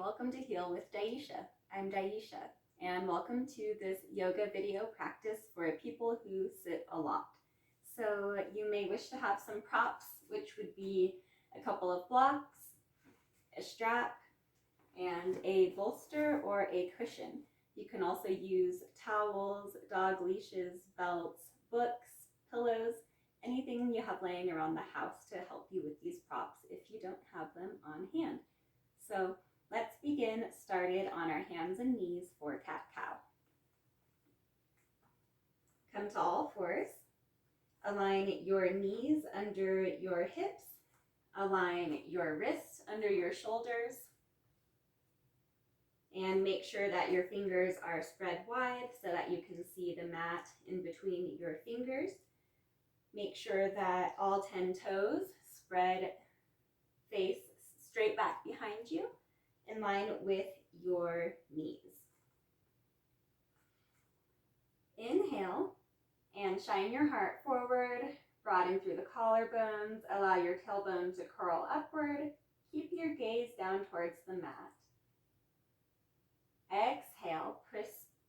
welcome to Heal with Daisha. I'm Daisha, and welcome to this yoga video practice for people who sit a lot. So you may wish to have some props, which would be a couple of blocks, a strap, and a bolster or a cushion. You can also use towels, dog leashes, belts, books, pillows, anything you have laying around the house to help you with these props if you don't have them on hand. So let's begin started on our hands and knees for cat-cow. Come to all fours. Align your knees under your hips. Align your wrists under your shoulders. And make sure that your fingers are spread wide so that you can see the mat in between your fingers. Make sure that all 10 toes spread face straight back behind you, in line with your knees. Inhale and shine your heart forward, broaden through the collarbones, allow your tailbone to curl upward. Keep your gaze down towards the mat. Exhale,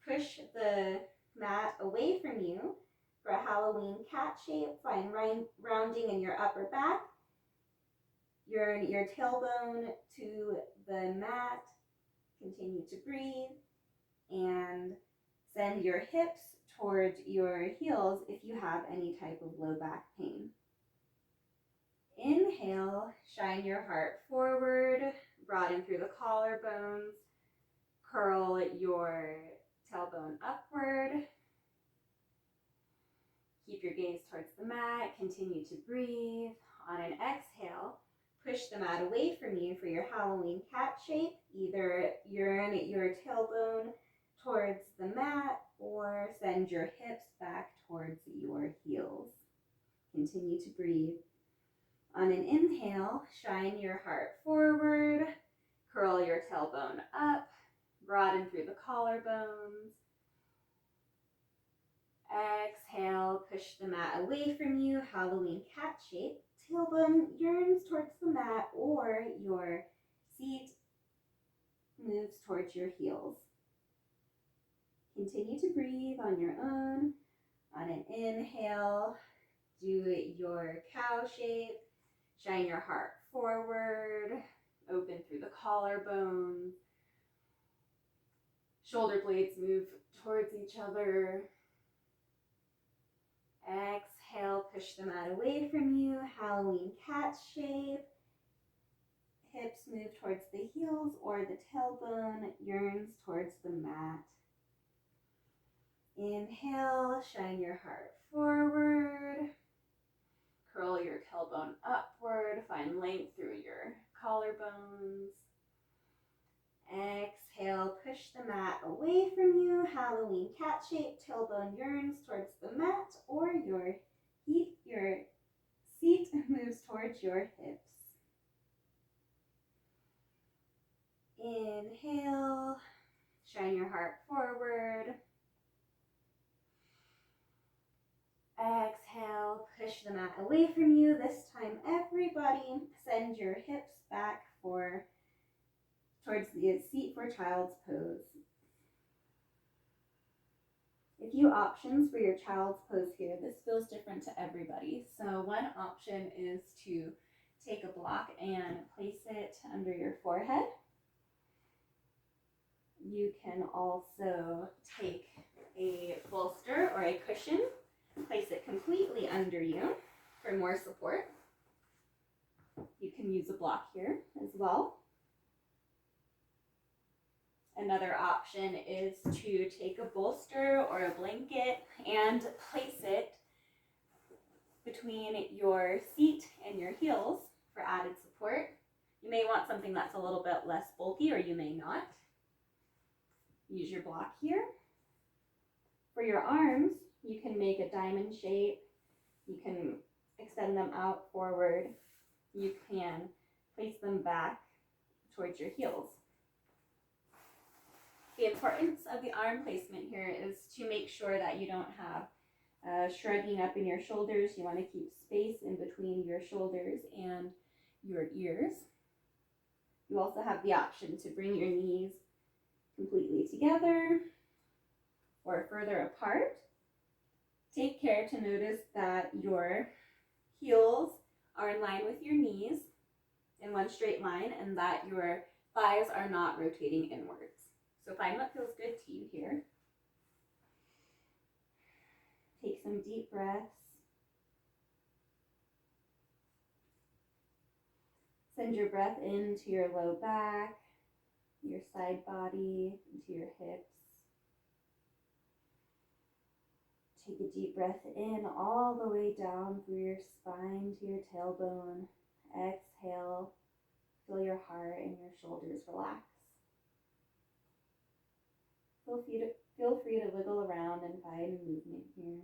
push the mat away from you for a Halloween cat shape. Find rounding in your upper back. Your tailbone to the mat. Continue to breathe and send your hips towards your heels if you have any type of low back pain. Inhale, shine your heart forward, broaden through the collarbones, curl your tailbone upward. Keep your gaze towards the mat, continue to breathe. On an exhale, push the mat away from you for your Halloween cat shape. Either yearn your tailbone towards the mat or send your hips back towards your heels. Continue to breathe. On an inhale, shine your heart forward, curl your tailbone up, broaden through the collarbones. Exhale, push the mat away from you, Halloween cat shape. Tailbone yearns towards the mat or your seat moves towards your heels. Continue to breathe on your own. On an inhale, do your cow shape. Shine your heart forward, open through the collarbone. Shoulder blades move towards each other. Exhale, push the mat away from you, Halloween cat shape. Hips move towards the heels or the tailbone yearns towards the mat. Inhale, shine your heart forward. Curl your tailbone upward, find length through your collarbones. Exhale, push the mat away from you, Halloween cat shape, tailbone yearns towards the mat or your seat moves towards your hips. Inhale, shine your heart forward. Exhale, push the mat away from you. This time, everybody send your hips back towards the seat for child's pose. A few options for your child's pose here. This feels different to everybody. So one option is to take a block and place it under your forehead. You can also take a bolster or a cushion, place it completely under you for more support. You can use a block here as well. Another option is to take a bolster or a blanket and place it between your seat and your heels for added support. You may want something that's a little bit less bulky, or you may not. Use your block here. For your arms, you can make a diamond shape. You can extend them out forward. You can place them back towards your heels. The importance of the arm placement here is to make sure that you don't have shrugging up in your shoulders. You want to keep space in between your shoulders and your ears. You also have the option to bring your knees completely together or further apart. Take care to notice that your heels are in line with your knees in one straight line and that your thighs are not rotating inwards. So find what feels good to you here. Take some deep breaths. Send your breath into your low back, your side body, into your hips. Take a deep breath in all the way down through your spine to your tailbone. Exhale. Feel your heart and your shoulders relax. Feel free to wiggle around and find movement here.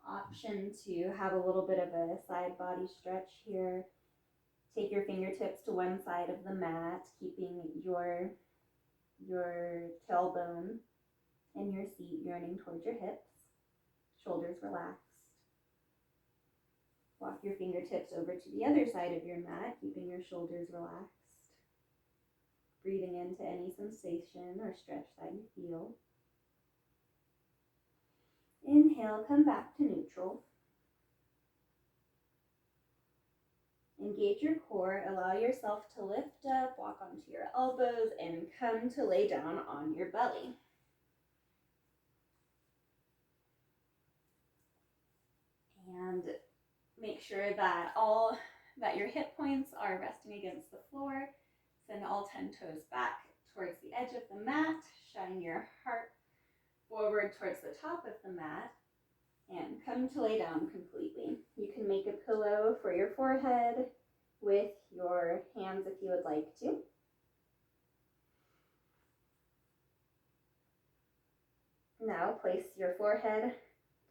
Option to have a little bit of a side body stretch here. Take your fingertips to one side of the mat, keeping your tailbone and your seat yearning towards your hips. Shoulders relaxed. Walk your fingertips over to the other side of your mat, keeping your shoulders relaxed. Breathing into any sensation or stretch that you feel. Inhale, come back to neutral. Engage your core, allow yourself to lift up, walk onto your elbows, and come to lay down on your belly. And make sure that your hip points are resting against the floor. Send all 10 toes back towards the edge of the mat. Shine your heart forward towards the top of the mat. And come to lay down completely. You can make a pillow for your forehead with your hands if you would like to. Now place your forehead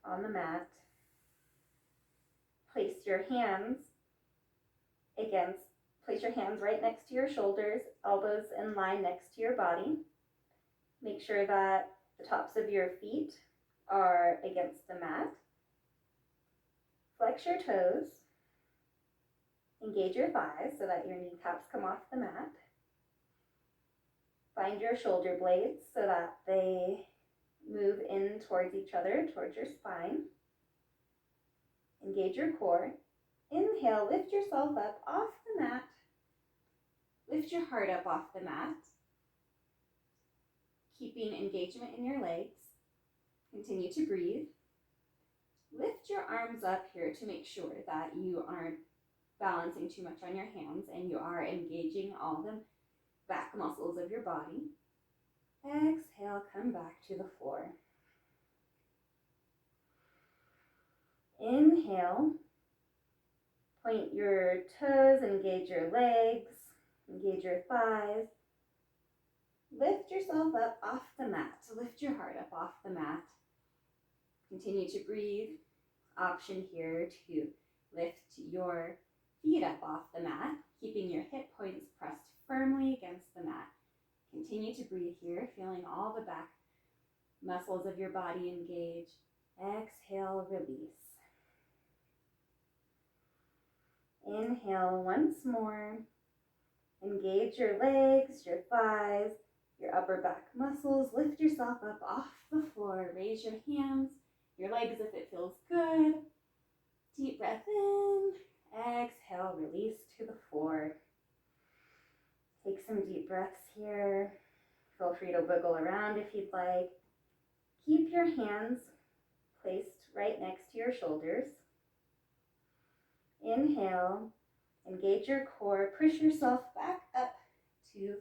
on the mat. Place your hands right next to your shoulders, elbows in line next to your body. Make sure that the tops of your feet are against the mat. Flex your toes. Engage your thighs so that your kneecaps come off the mat. Find your shoulder blades so that they move in towards each other, towards your spine. Engage your core. Inhale, lift yourself up off the mat. Lift your heart up off the mat. Keeping engagement in your legs. Continue to breathe. Lift your arms up here to make sure that you aren't balancing too much on your hands and you are engaging all the back muscles of your body. Exhale, come back to the floor. Inhale, point your toes, engage your legs, engage your thighs. Lift yourself up off the mat. So lift your heart up off the mat. Continue to breathe. Option here to lift your feet up off the mat, keeping your hip points pressed firmly against the mat. Continue to breathe here, feeling all the back muscles of your body engage. Exhale, release. Inhale once more. Engage your legs, your thighs, your upper back muscles. Lift yourself up off the floor. Raise your hands, your legs if it feels good. Deep breath in. Exhale, release to the floor. Take some deep breaths here. Feel free to wiggle around if you'd like. Keep your hands placed right next to your shoulders. Inhale, engage your core, push yourself back up to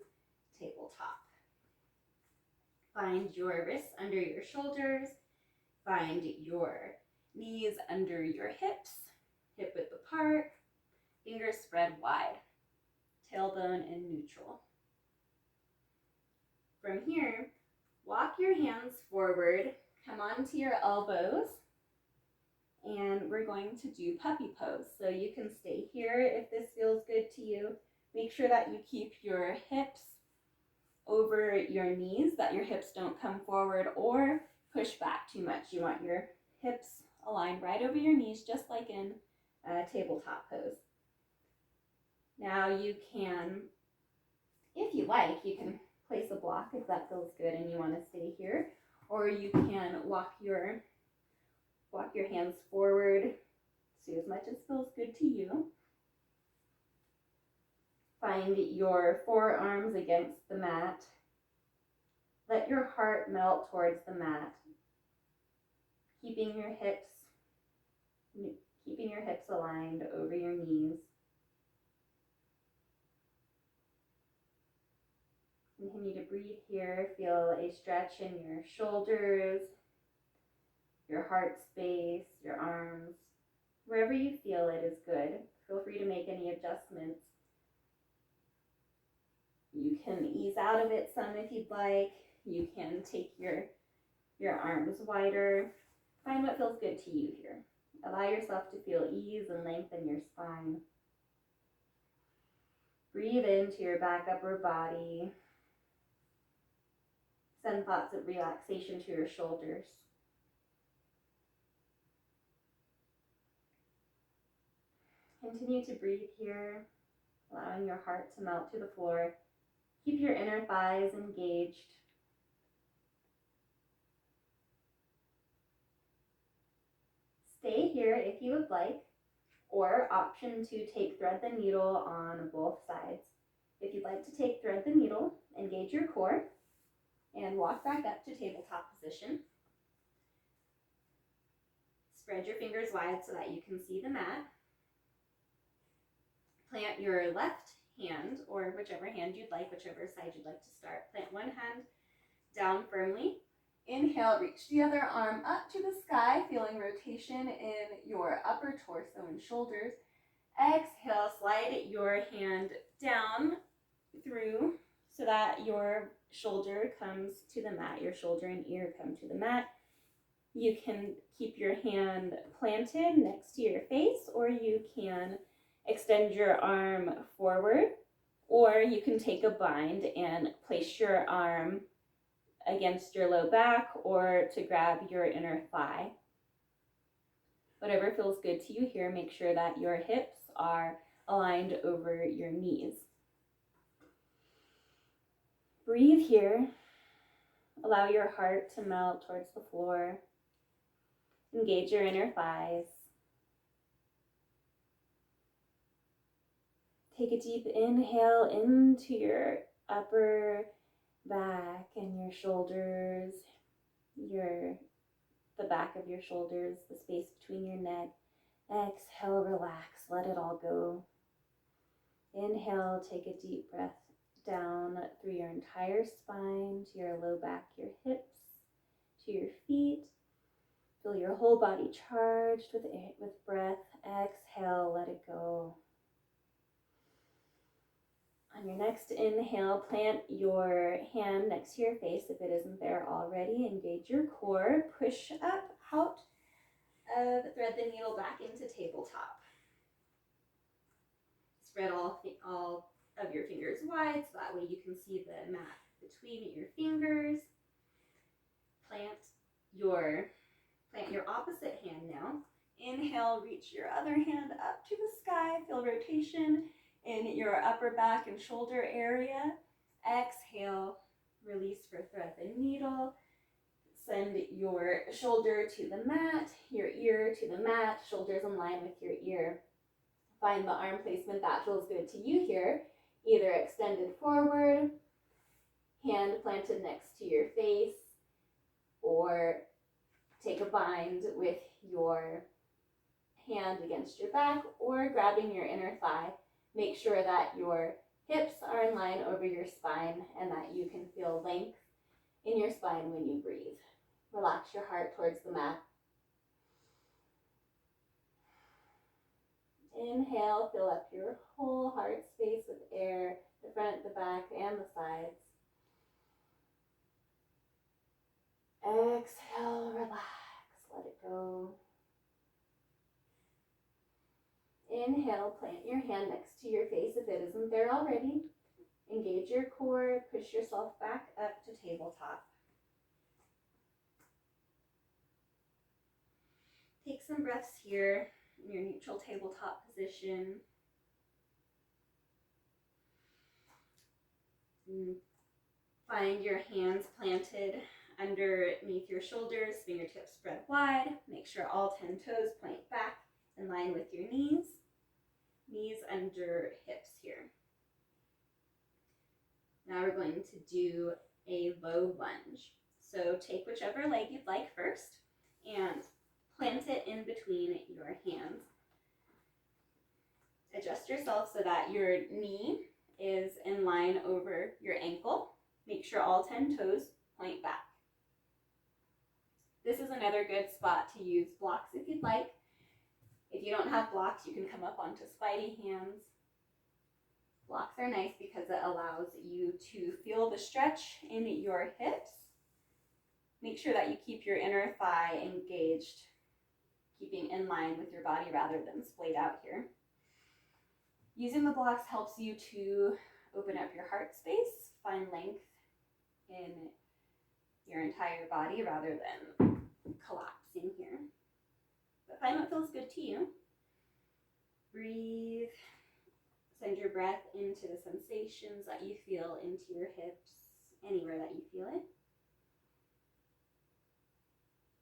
tabletop. Find your wrists under your shoulders. Find your knees under your hips, hip width apart, fingers spread wide, tailbone in neutral. From here, walk your hands forward, come onto your elbows, and we're going to do puppy pose. So you can stay here if this feels good to you. Make sure that you keep your hips over your knees, that your hips don't come forward or push back too much. You want your hips aligned right over your knees, just like in a tabletop pose. Now you can, if you like, you can place a block if that feels good and you want to stay here, or you can walk your hands forward, do as much as feels good to you. Find your forearms against the mat. Let your heart melt towards the mat, keeping your hips aligned over your knees. Continue to breathe here. Feel a stretch in your shoulders, your heart space, your arms. Wherever you feel it is good. Feel free to make any adjustments. You can ease out of it some if you'd like. You can take your arms wider. Find what feels good to you here. Allow yourself to feel ease and length in your spine. Breathe into your back upper body. Send thoughts of relaxation to your shoulders. Continue to breathe here, allowing your heart to melt to the floor. Keep your inner thighs engaged. Stay here if you would like, or option to take thread the needle on both sides. If you'd like to take thread the needle, engage your core and walk back up to tabletop position. Spread your fingers wide so that you can see the mat. Plant your left hand, or whichever hand you'd like, whichever side you'd like to start. Plant one hand down firmly. Inhale, reach the other arm up to the sky, feeling rotation in your upper torso and shoulders. Exhale, slide your hand down through so that your shoulder comes to the mat. Your shoulder and ear come to the mat. You can keep your hand planted next to your face, or you can extend your arm forward, or you can take a bind and place your arm against your low back or to grab your inner thigh. Whatever feels good to you here, make sure that your hips are aligned over your knees. Breathe here. Allow your heart to melt towards the floor. Engage your inner thighs. Take a deep inhale into your upper back and your shoulders, the back of your shoulders, the space between your neck. Exhale, relax, let it all go. Inhale, take a deep breath down through your entire spine, to your low back, your hips, to your feet. Feel your whole body charged with breath. Exhale, let it go. On your next inhale, plant your hand next to your face if it isn't there already. Engage your core. Push up out of thread the needle back into tabletop. Spread all of your fingers wide so that way you can see the mat between your fingers. Plant your opposite hand now. Inhale, reach your other hand up to the sky. Feel rotation in your upper back and shoulder area. Exhale, release for thread the needle. Send your shoulder to the mat, your ear to the mat, shoulders in line with your ear. Find the arm placement that feels good to you here. Either extended forward, hand planted next to your face, or take a bind with your hand against your back or grabbing your inner thigh. Make sure that your hips are in line over your spine and that you can feel length in your spine when you breathe. Relax your heart towards the mat. Inhale, fill up your whole heart space with air, the front, the back, and the sides. Exhale, relax, let it go. Inhale, plant your hand next to your face if it isn't there already. Engage your core, push yourself back up to tabletop. Take some breaths here in your neutral tabletop position. And find your hands planted underneath your shoulders, fingertips spread wide. Make sure all 10 toes point back in line with your knees. Knees under hips here. Now we're going to do a low lunge. So take whichever leg you'd like first and plant it in between your hands. Adjust yourself so that your knee is in line over your ankle. Make sure all 10 toes point back. This is another good spot to use blocks if you'd like. If you don't have blocks, you can come up onto Spidey hands. Blocks are nice because it allows you to feel the stretch in your hips. Make sure that you keep your inner thigh engaged, keeping in line with your body rather than splayed out here. Using the blocks helps you to open up your heart space, find length in your entire body rather than collapsing here. But find what feels good to you. Breathe. Send your breath into the sensations that you feel into your hips, anywhere that you feel it.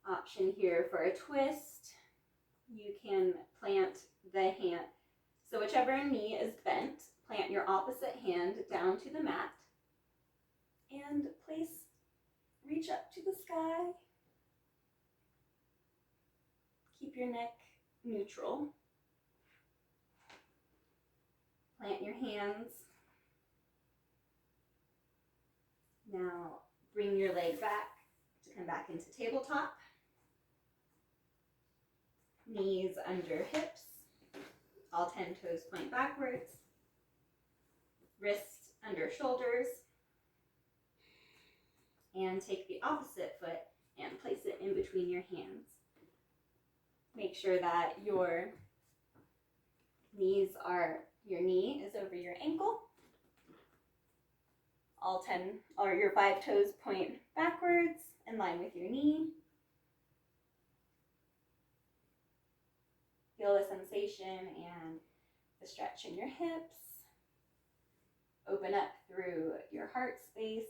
Option here for a twist. You can plant the hand. So whichever knee is bent, plant your opposite hand down to the mat and reach up to the sky. Keep your neck neutral. Plant your hands. Now bring your leg back to come back into tabletop. Knees under hips. All 10 toes point backwards. Wrists under shoulders. And take the opposite foot and place it in between your hands. Make sure that your knee is over your ankle. All 10 or your 5 toes point backwards in line with your knee. Feel the sensation and the stretch in your hips. Open up through your heart space.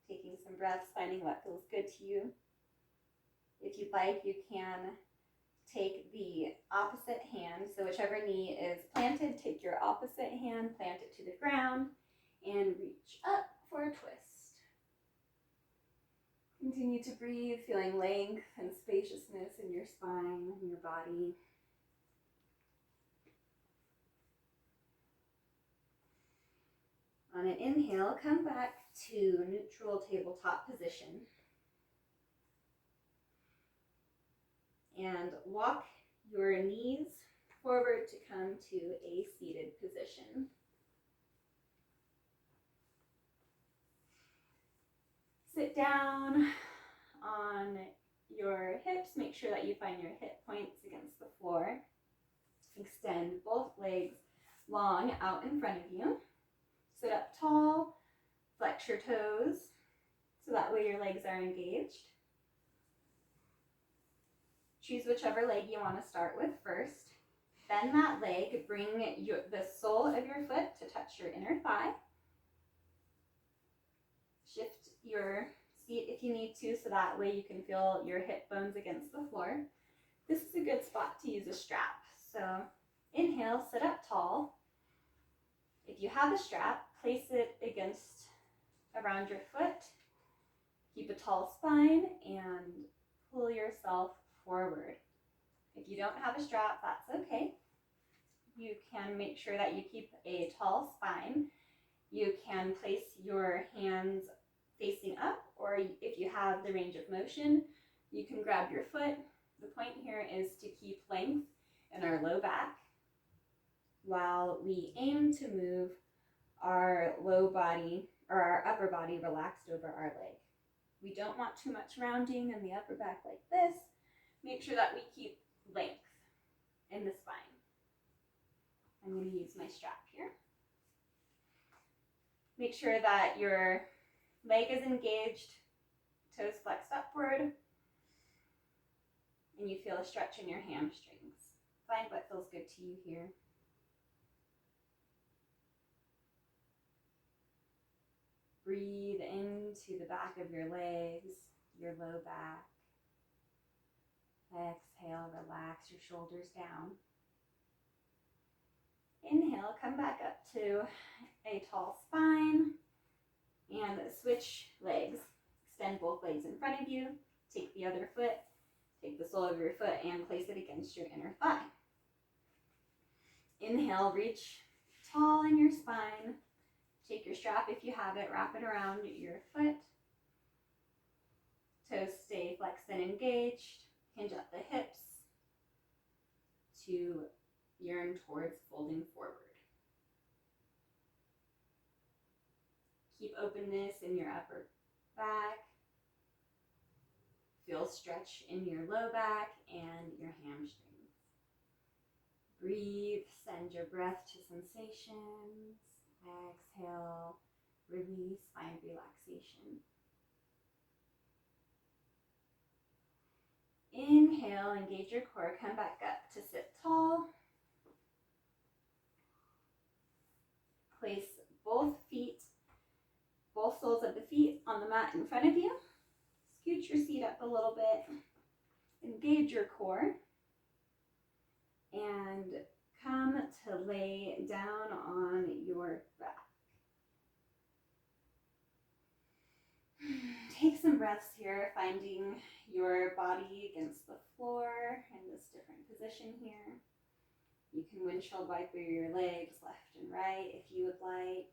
Taking some breaths, finding what feels good to you. If you'd like, you can take the opposite hand. So whichever knee is planted, take your opposite hand, plant it to the ground, and reach up for a twist. Continue to breathe, feeling length and spaciousness in your spine and your body. On an inhale, come back to neutral tabletop position. And walk your knees forward to come to a seated position. Sit down on your hips. Make sure that you find your hip points against the floor. Extend both legs long out in front of you. Sit up tall. Flex your toes so that way your legs are engaged. Choose whichever leg you want to start with first. Bend that leg. Bring the sole of your foot to touch your inner thigh. Shift your seat if you need to so that way you can feel your hip bones against the floor. This is a good spot to use a strap. So inhale, sit up tall. If you have a strap, place it around your foot. Keep a tall spine and pull yourself forward. If you don't have a strap, that's okay. You can make sure that you keep a tall spine. You can place your hands facing up, or if you have the range of motion, you can grab your foot. The point here is to keep length in our low back while we aim to move our low body or our upper body relaxed over our leg. We don't want too much rounding in the upper back like this. Make sure that we keep length in the spine. I'm going to use my strap here. Make sure that your leg is engaged, toes flexed upward. and you feel a stretch in your hamstrings. Find what feels good to you here. Breathe into the back of your legs, your low back. Exhale, relax your shoulders down. Inhale, come back up to a tall spine and switch legs. Extend both legs in front of you. Take the other foot, take the sole of your foot and place it against your inner thigh. Inhale, reach tall in your spine. Take your strap if you have it, wrap it around your foot. Toes stay flexed and engaged. Hinge at the hips to yearn towards folding forward. Keep openness in your upper back. Feel stretch in your low back and your hamstrings. Breathe, send your breath to sensations. Exhale, release, find relaxation. Inhale, engage your core, come back up to sit tall. Place both soles of the feet on the mat in front of you. Scoot your seat up a little bit. Engage your core. And come to lay down on your back. Take some breaths here, finding your body against the floor in this different position here. You can windshield wiper your legs left and right if you would like.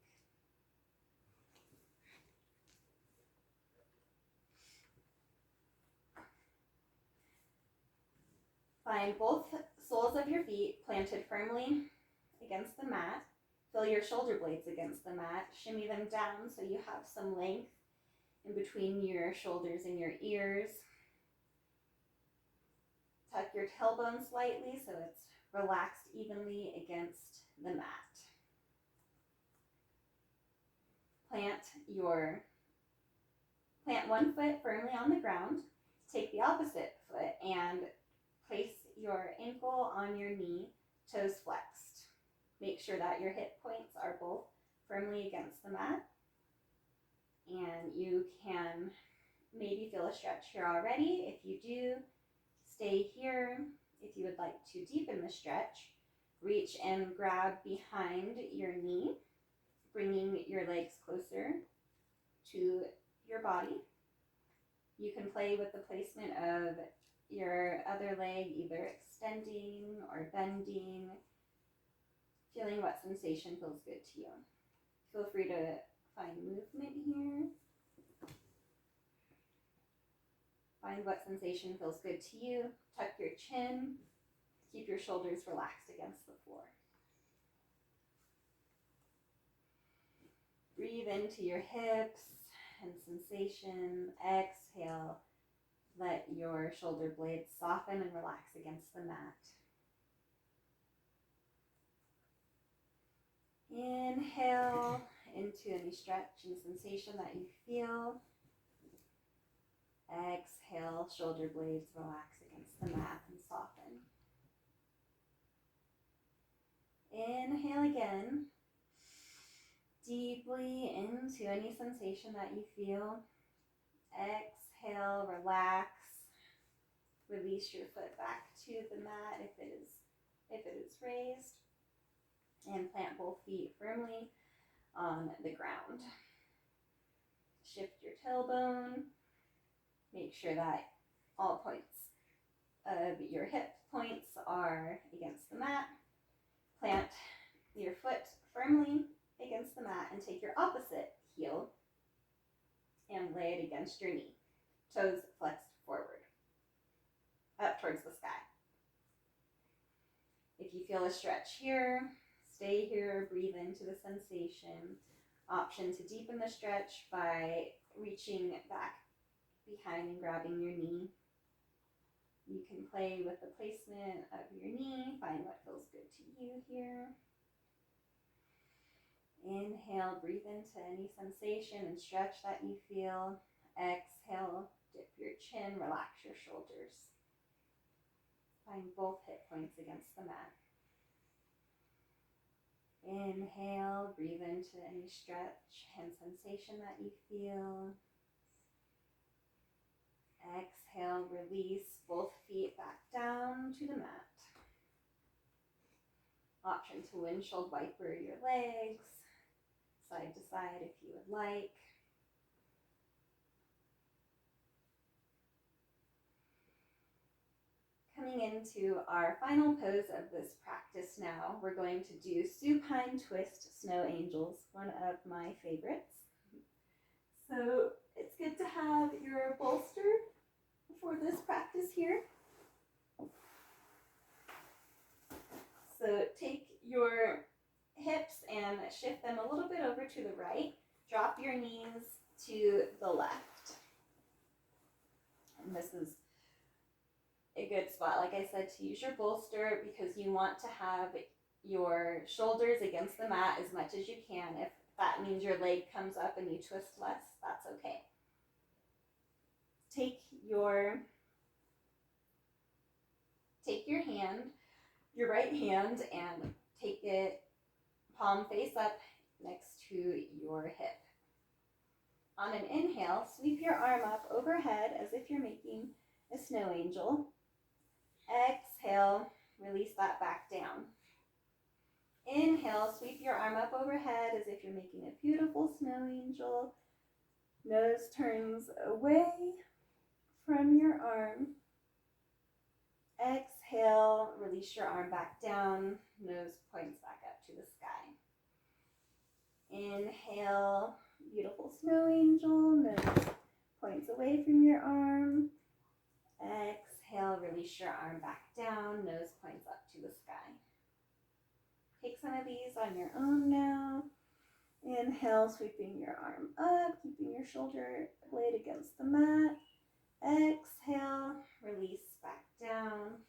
Find both soles of your feet planted firmly against the mat. Feel your shoulder blades against the mat. Shimmy them down so you have some length in between your shoulders and your ears. Tuck your tailbone slightly so it's relaxed evenly against the mat. Plant one foot firmly on the ground. Take the opposite foot and place your ankle on your knee, toes flexed. Make sure that your hip points are both firmly against the mat. And you can maybe feel a stretch here already. If you do, stay here. If you would like to deepen the stretch, reach and grab behind your knee, bringing your legs closer to your body. You can play with the placement of your other leg, either extending or bending, feeling what sensation feels good to you. Feel free to find movement here. Find what sensation feels good to you. Tuck your chin. Keep your shoulders relaxed against the floor. Breathe into your hips and sensation. Exhale. Let your shoulder blades soften and relax against the mat. Inhale into any stretch and sensation that you feel. Exhale, shoulder blades relax against the mat and soften. Inhale again. Deeply into any sensation that you feel. Exhale, relax. Release your foot back to the mat if it is raised. And plant both feet firmly on the ground. Shift your tailbone. Make sure that all points of your hip points are against the mat. Plant your foot firmly against the mat and take your opposite heel and lay it against your knee. Toes flexed forward, up towards the sky. If you feel a stretch here, stay here, breathe into the sensation. Option to deepen the stretch by reaching back behind and grabbing your knee. You can play with the placement of your knee, find what feels good to you here. Inhale, breathe into any sensation and stretch that you feel. Exhale, dip your chin, relax your shoulders. Find both hip points against the mat. Inhale, breathe into any stretch and sensation that you feel. Exhale, release both feet back down to the mat. Option to windshield wiper your legs, side to side if you would like. Coming into our final pose of this practice now, we're going to do supine twist snow angels, one of my favorites. So it's good to have your bolster for this practice here. So take your hips and shift them a little bit over to the right. Drop your knees to the left. And this is a good spot, like I said, to use your bolster because you want to have your shoulders against the mat as much as you can. If that means your leg comes up and you twist less, that's okay. Take your hand, your right hand, and take it palm face up next to your hip. On an inhale, sweep your arm up overhead as if you're making a snow angel. Exhale, release that back down. Inhale, sweep your arm up overhead as if you're making a beautiful snow angel. Nose turns away from your arm. Exhale, release your arm back down. Nose points back up to the sky. Inhale, beautiful snow angel. Nose points away from your arm. Exhale, release your arm back down. Nose points up to the sky. Take some of these on your own now. Inhale, sweeping your arm up, keeping your shoulder blade against the mat. Exhale, release back down.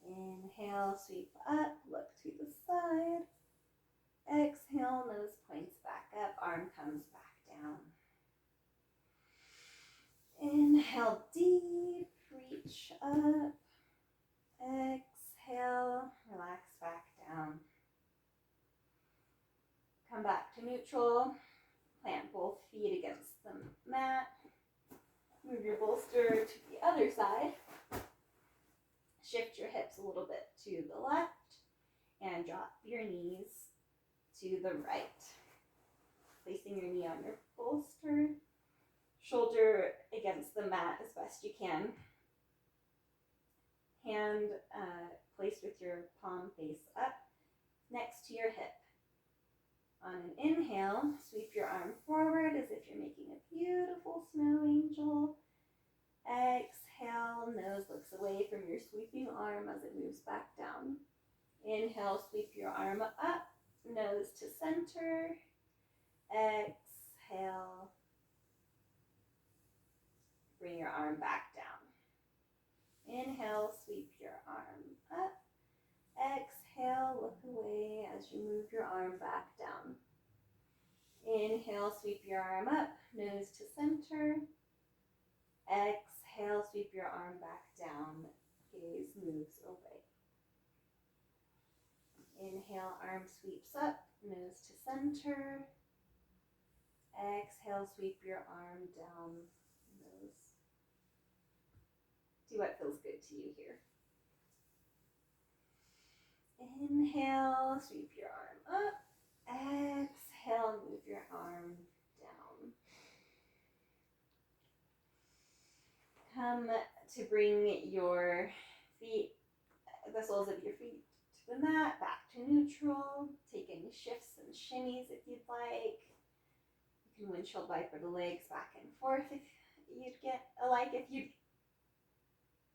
Inhale, sweep up, look to the side. Exhale, nose points back up, arm comes back down. Inhale deep, reach up. Exhale, relax back down. Come back to neutral. Plant both feet against the mat. Move your bolster to the other side. Shift your hips a little bit to the left and drop your knees to the right. Placing your knee on your bolster. Shoulder against the mat as best you can. Hand placed with your palm face up next to your hip. On an inhale, sweep your arm forward as if you're making a beautiful snow angel. Exhale, nose looks away from your sweeping arm as it moves back down. Inhale, sweep your arm up, nose to center. Exhale, bring your arm back down. Inhale, sweep your arm up. Exhale, look away as you move your arm back down. Inhale, sweep your arm up, nose to center. Exhale, sweep your arm back down, gaze moves away. Inhale, arm sweeps up, nose to center. Exhale, sweep your arm down, nose. Do what feels good to you here. Inhale, sweep your arm up. Exhale, move your arm down. Come to bring your feet, the soles of your feet to the mat, back to neutral. Take any shifts and shimmies if you'd like. You can windshield wiper the legs back and forth if you'd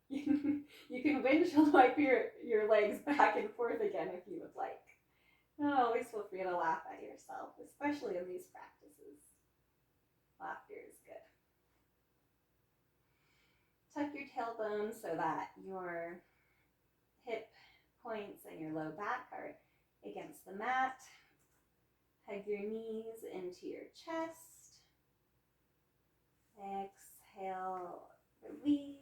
you can windshield wipe your legs back and forth again if you would like. Always feel free to laugh at yourself, especially in these practices. Laughter is good. Tuck your tailbone so that your hip points and your low back are against the mat. Hug your knees into your chest. Exhale, release.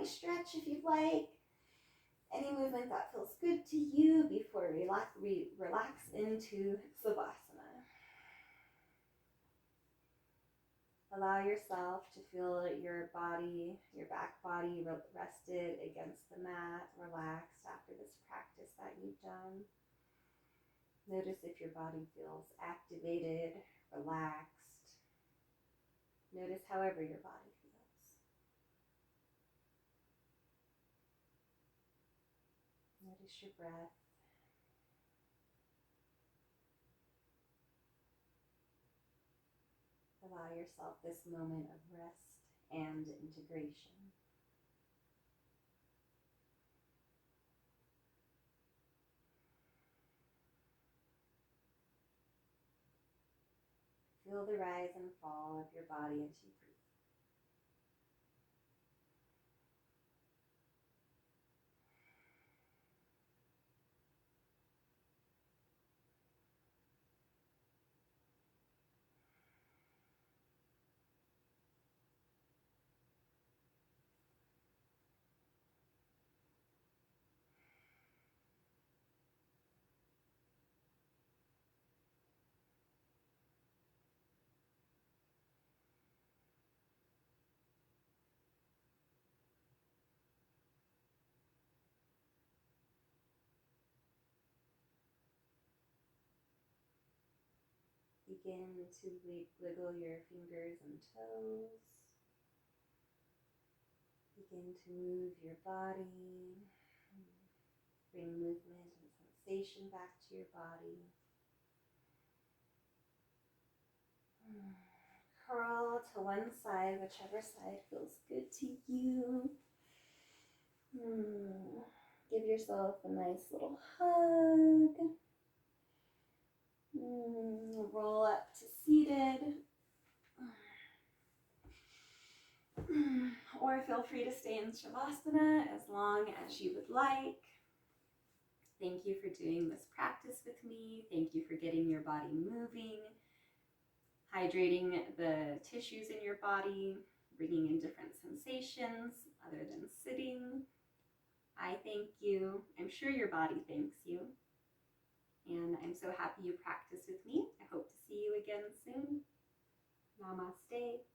stretch if you'd like. Any movement that feels good to you before we relax into Savasana. Allow yourself to feel your body, your back body rested against the mat, relaxed after this practice that you've done. Notice if your body feels activated, relaxed. Notice however your body feels. Notice your breath. Allow yourself this moment of rest and integration. Feel the rise and fall of your body as you breathe. Begin to wiggle your fingers and toes. Begin to move your body. Bring movement and sensation back to your body. Curl to one side, whichever side feels good to you. Give yourself a nice little hug. Roll up to seated. Or feel free to stay in Shavasana as long as you would like. Thank you for doing this practice with me. Thank you for getting your body moving, hydrating the tissues in your body, bringing in different sensations other than sitting. I thank you. I'm sure your body thanks you. And I'm so happy you practiced with me. I hope to see you again soon. Namaste.